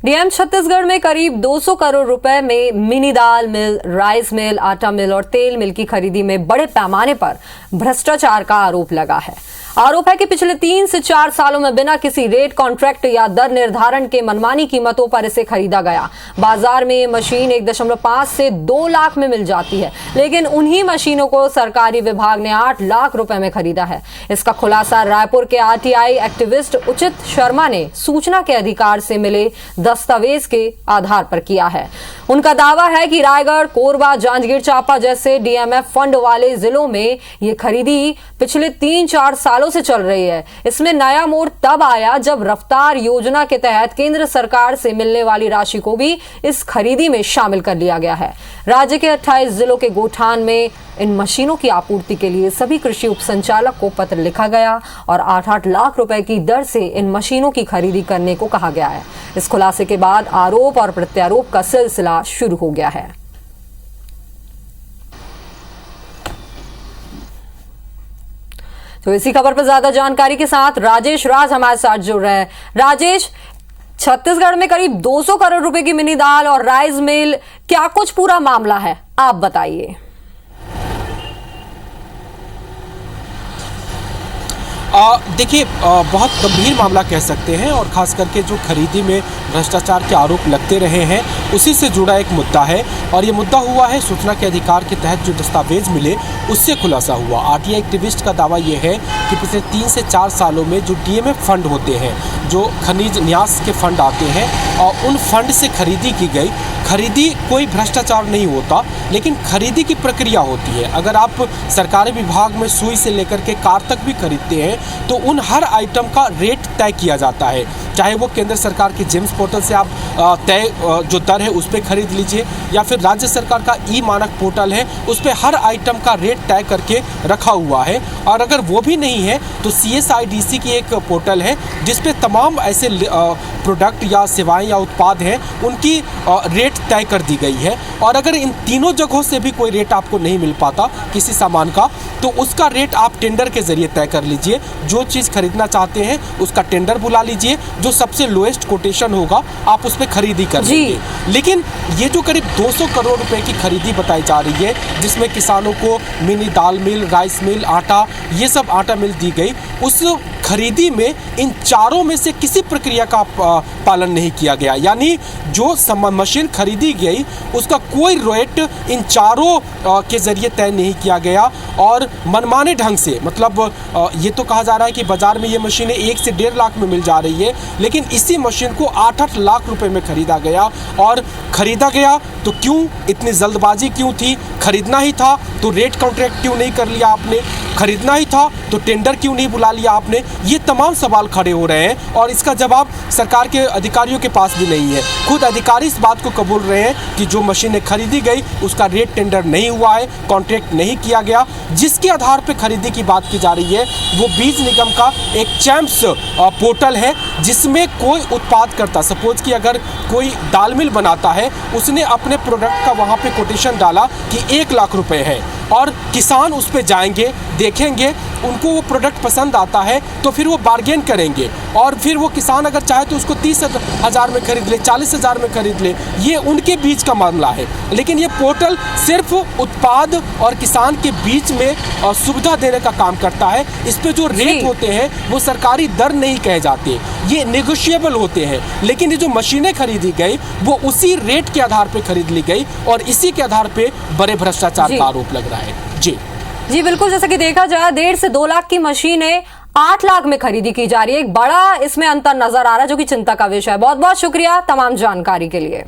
DM Chhattisgarh में करीब 200 करोड़ रुपए में मिनी दाल मिल, राइस मिल, आटा मिल और तेल मिल की खरीदी में बड़े पैमाने पर भ्रष्टाचार का आरोप लगा है। आरोप है कि पिछले 3 से 4 सालों में बिना किसी रेट, कॉन्ट्रैक्ट या दर निर्धारण के मनमानी कीमतों पर इसे खरीदा गया। बाजार में ये मशीन 1.5 से 2 लाख में मिल जाती है, लेकिन उन्हीं मशीनों को सरकारी विभाग ने 8 लाख रुपए में खरीदा है। इसका खुलासा रायपुर के आरटीआई एक्टिविस्ट उचित शर्मा ने सूचना के अधिकार से मिले दस्तावेज के आधार पर किया है। उनका दावा है कि रायगढ़, कोरबा, जांजगीर चांपा जैसे डीएमएफ फंड वाले जिलों में ये खरीदी पिछले 3-4 सालों से चल रही है। इसमें नया मोड़ तब आया जब रफ्तार योजना के तहत केंद्र सरकार से मिलने वाली राशि को भी इस खरीदी में शामिल कर लिया गया है। राज्य के 28 जिलों के गोठान में इन मशीनों की आपूर्ति के लिए सभी कृषि उपसंचालक को पत्र लिखा गया और 8-8 लाख रुपए की दर से इन मशीनों की खरीदी करने को कहा गया है। इस खुलासे के बाद आरोप और प्रत्यारोप का सिलसिला शुरू हो गया है। तो इसी खबर पर ज्यादा जानकारी के साथ राजेश राज हमारे साथ जुड़ रहे हैं। राजेश, छत्तीसगढ़ में करीब 200 करोड़ रुपए की मिनी दाल और राइस मिल, क्या कुछ पूरा मामला है, आप बताइए। देखिए, बहुत गंभीर मामला कह सकते हैं और ख़ास करके जो खरीदी में भ्रष्टाचार के आरोप लगते रहे हैं उसी से जुड़ा एक मुद्दा है। और ये मुद्दा हुआ है सूचना के अधिकार के तहत जो दस्तावेज मिले उससे खुलासा हुआ। आरटीआई एक्टिविस्ट का दावा ये है कि पिछले 3 से 4 सालों में जो डीएमएफ फंड होते हैं, जो खनिज न्यास के फंड आते हैं, और उन फंड से खरीदी की गई खरीदी कोई भ्रष्टाचार नहीं होता, लेकिन खरीदी की प्रक्रिया होती है। अगर आप सरकारी विभाग में सुई से लेकर के कार तक भी खरीदते हैं तो उन हर आइटम का रेट तय किया जाता है, चाहे वो केंद्र सरकार के जेम्स पोर्टल से आप तय जो दर है उस पर खरीद लीजिए, या फिर राज्य सरकार का ई मानक पोर्टल है उस पर हर आइटम का रेट तय करके रखा हुआ है। और अगर वो भी नहीं है तो CSIDC की एक पोर्टल है जिस पे तमाम ऐसे प्रोडक्ट या सेवाएं या उत्पाद हैं उनकी रेट तय कर दी गई है। और अगर इन तीनों जगहों से भी कोई रेट आपको नहीं मिल पाता किसी सामान का, तो उसका रेट आप टेंडर के जरिए तय कर लीजिए। जो चीज़ खरीदना चाहते हैं उसका टेंडर बुला लीजिए, जो सबसे लोएस्ट कोटेशन होगा आप उस पर खरीदी कर लीजिए। लेकिन ये जो करीब 200 करोड़ रुपए की खरीदी बताई जा रही है, जिसमें किसानों को मिनी दाल मिल, राइस मिल, आटा, ये सब आटा मिल दी गई, उस खरीदी में इन चारों में से किसी प्रक्रिया का पालन नहीं किया गया। यानी जो मशीन खरीदी गई उसका कोई रेट इन चारों के जरिए तय नहीं किया गया और मनमाने ढंग से, मतलब ये तो कहा जा रहा है कि बाजार में ये मशीनें 1 से 1.5 लाख में मिल जा रही है, लेकिन इसी मशीन को 8-8 लाख रुपए में खरीदा गया। और खरीदा गया तो क्यों, इतनी जल्दबाजी क्यों थी? खरीदना ही था तो रेट कॉन्ट्रैक्ट क्यों नहीं कर लिया आपने? खरीदना ही था तो टेंडर क्यों नहीं बुला लिया आपने? ये तमाम सवाल खड़े हो रहे हैं और इसका जवाब सरकार के अधिकारियों के पास भी नहीं है। खुद अधिकारी इस बात को कबूल रहे हैं कि जो मशीनें खरीदी गई उसका रेट टेंडर नहीं हुआ है, कॉन्ट्रैक्ट नहीं किया गया। जिसके आधार पर खरीदी की बात की जा रही है वो बीज निगम का एक चैम्प्स पोर्टल है, जिसमें कोई उत्पाद करता, सपोज कि अगर कोई दाल मिल बनाता है, उसने अपने प्रोडक्ट का वहाँ पे कोटेशन डाला कि 1 लाख रुपए है, और किसान उस पर जाएंगे, देखेंगे, उनको वो प्रोडक्ट पसंद आता है तो फिर वो बार्गेन करेंगे और फिर वो किसान अगर चाहे तो उसको 30,000 में खरीद ले, 40,000 में खरीद ले। ये उनके बीच का मामला है। लेकिन ये पोर्टल सिर्फ उत्पाद और किसान के बीच में सुविधा देने का काम करता है। इस पे जो रेट होते हैं वो सरकारी दर नहीं कहे जाते, ये नेगोशिएबल होते हैं। लेकिन ये जो मशीनें खरीदी गई वो उसी रेट के आधार पर खरीद ली गई और इसी के आधार पर बड़े भ्रष्टाचार का आरोप लग रहा है। जी बिल्कुल, जैसा कि देखा जाए 1.5 से 2 लाख की मशीनें 8 लाख में खरीदी की जा रही है। एक बड़ा इसमें अंतर नजर आ रहा है जो कि चिंता का विषय है। बहुत बहुत शुक्रिया तमाम जानकारी के लिए।